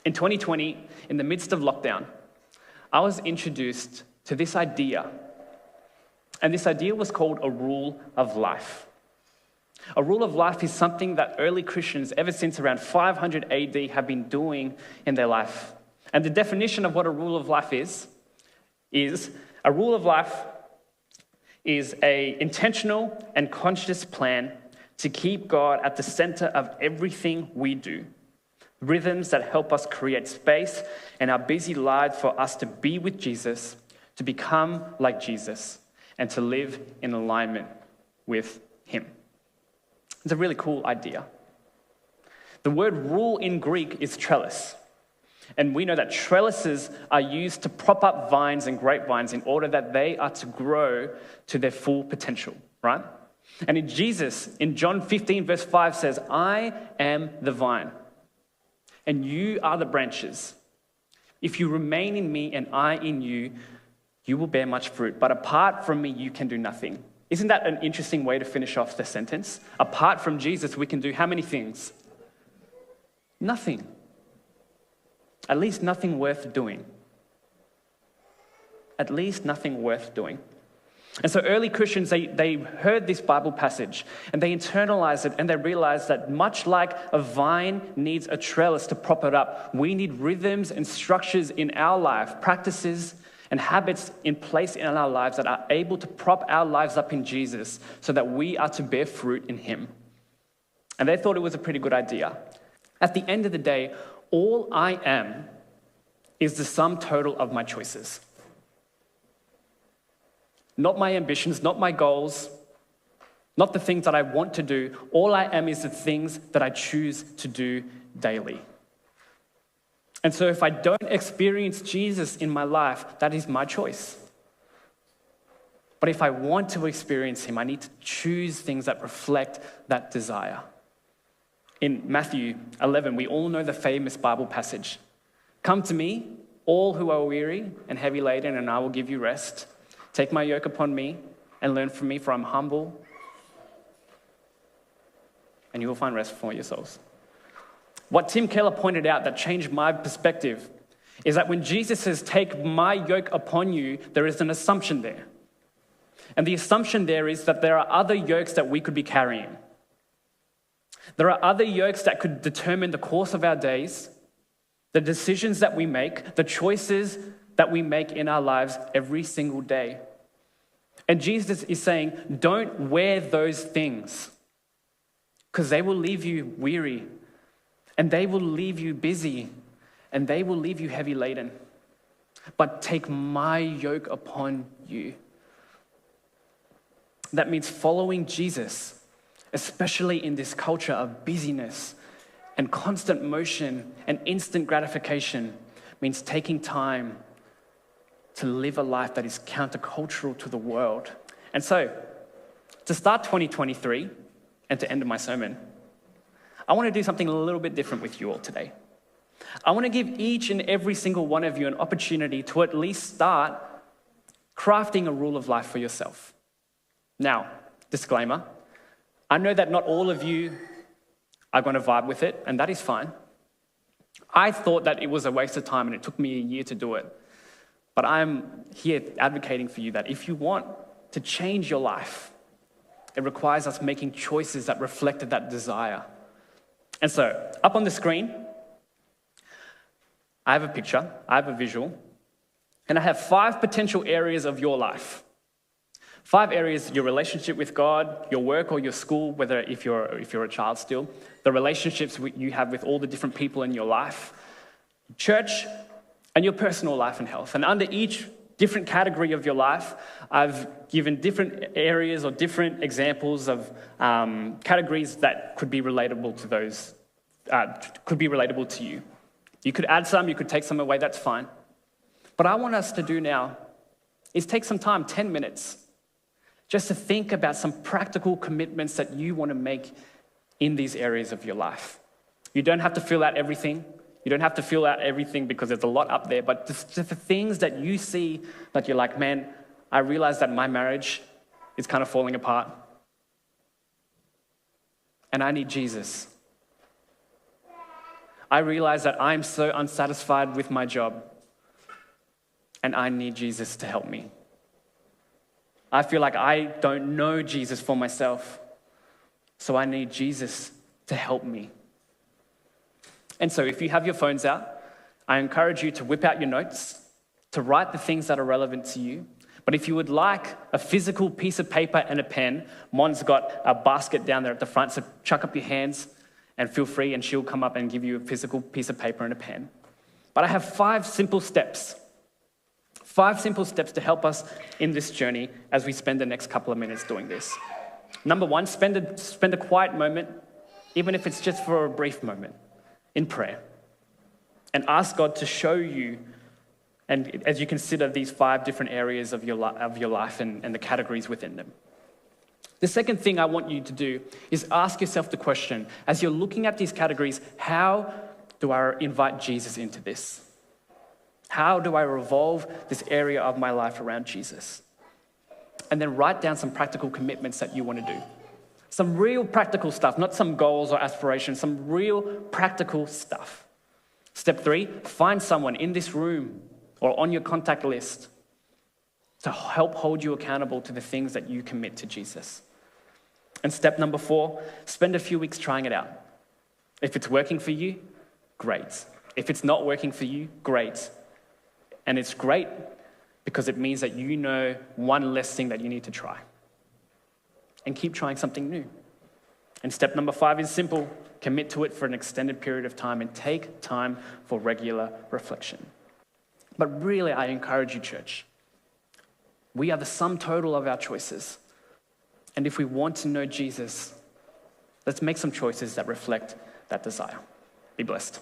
In 2020, in the midst of lockdown, I was introduced to this idea. And this idea was called a rule of life. A rule of life is something that early Christians, ever since around 500 AD, have been doing in their life. And the definition of what a rule of life is a rule of life is an intentional and conscious plan to keep God at the center of everything we do. Rhythms that help us create space in our busy lives for us to be with Jesus, to become like Jesus, and to live in alignment with him. It's a really cool idea. The word rule in Greek is trellis. And we know that trellises are used to prop up vines and grapevines in order that they are to grow to their full potential, right? And in Jesus, in John 15, verse 5 says, "I am the vine, and you are the branches. If you remain in me and I in you, you will bear much fruit. But apart from me, you can do nothing." Isn't that an interesting way to finish off the sentence? Apart from Jesus, we can do how many things? Nothing. At least nothing worth doing. At least nothing worth doing. And so early Christians, they heard this Bible passage and they internalized it and they realized that much like a vine needs a trellis to prop it up, we need rhythms and structures in our life, practices and habits in place in our lives that are able to prop our lives up in Jesus so that we are to bear fruit in him. And they thought it was a pretty good idea. At the end of the day, all I am is the sum total of my choices. Not my ambitions, not my goals, not the things that I want to do. All I am is the things that I choose to do daily. And so if I don't experience Jesus in my life, that is my choice. But if I want to experience him, I need to choose things that reflect that desire. In Matthew 11, we all know the famous Bible passage. "Come to me, all who are weary and heavy laden, and I will give you rest. Take my yoke upon me and learn from me, for I'm humble, and you will find rest for your souls." What Tim Keller pointed out that changed my perspective is that when Jesus says, "Take my yoke upon you," there is an assumption there. And the assumption there is that there are other yokes that we could be carrying. There are other yokes that could determine the course of our days, the decisions that we make, the choices that we make in our lives every single day. And Jesus is saying, don't wear those things because they will leave you weary and they will leave you busy and they will leave you heavy laden. But take my yoke upon you. That means following Jesus, especially in this culture of busyness and constant motion and instant gratification, means taking time to live a life that is countercultural to the world. And so, to start 2023 and to end my sermon, I want to do something a little bit different with you all today. I want to give each and every single one of you an opportunity to at least start crafting a rule of life for yourself. Now, disclaimer, I know that not all of you are going to vibe with it, and that is fine. I thought that it was a waste of time and it took me a year to do it. But I'm here advocating for you that if you want to change your life, it requires us making choices that reflected that desire. And so, up on the screen, I have a picture, I have a visual, and I have 5 potential areas of your life. 5 areas: your relationship with God, your work or your school, whether if you're a child still, the relationships you have with all the different people in your life, church, and your personal life and health. And under each different category of your life, I've given different areas or different examples of categories that could be relatable to those, could be relatable to you. You could add some, you could take some away, that's fine. What I want us to do now is take some time, 10 minutes, just to think about some practical commitments that you want to make in these areas of your life. You don't have to fill out everything. You don't have to fill out everything because there's a lot up there, but just the things that you see that you're like, man, I realize that my marriage is kind of falling apart and I need Jesus. I realize that I'm so unsatisfied with my job and I need Jesus to help me. I feel like I don't know Jesus for myself, so I need Jesus to help me. And so if you have your phones out, I encourage you to whip out your notes, to write the things that are relevant to you. But if you would like a physical piece of paper and a pen, Mon's got a basket down there at the front, so chuck up your hands and feel free, and she'll come up and give you a physical piece of paper and a pen. But I have 5 simple steps. 5 simple steps to help us in this journey as we spend the next couple of minutes doing this. Number 1, spend a quiet moment, even if it's just for a brief moment, in prayer. And ask God to show you, and as you consider these 5 different areas of your life and the categories within them. The second thing I want you to do is ask yourself the question, as you're looking at these categories, how do I invite Jesus into this? How do I revolve this area of my life around Jesus? And then write down some practical commitments that you want to do. Some real practical stuff, not some goals or aspirations, some real practical stuff. Step 3, find someone in this room or on your contact list to help hold you accountable to the things that you commit to Jesus. And step number 4, spend a few weeks trying it out. If it's working for you, great. If it's not working for you, great. And it's great because it means that you know one less thing that you need to try. And keep trying something new. And step number 5 is simple. Commit to it for an extended period of time and take time for regular reflection. But really, I encourage you, church. We are the sum total of our choices. And if we want to know Jesus, let's make some choices that reflect that desire. Be blessed.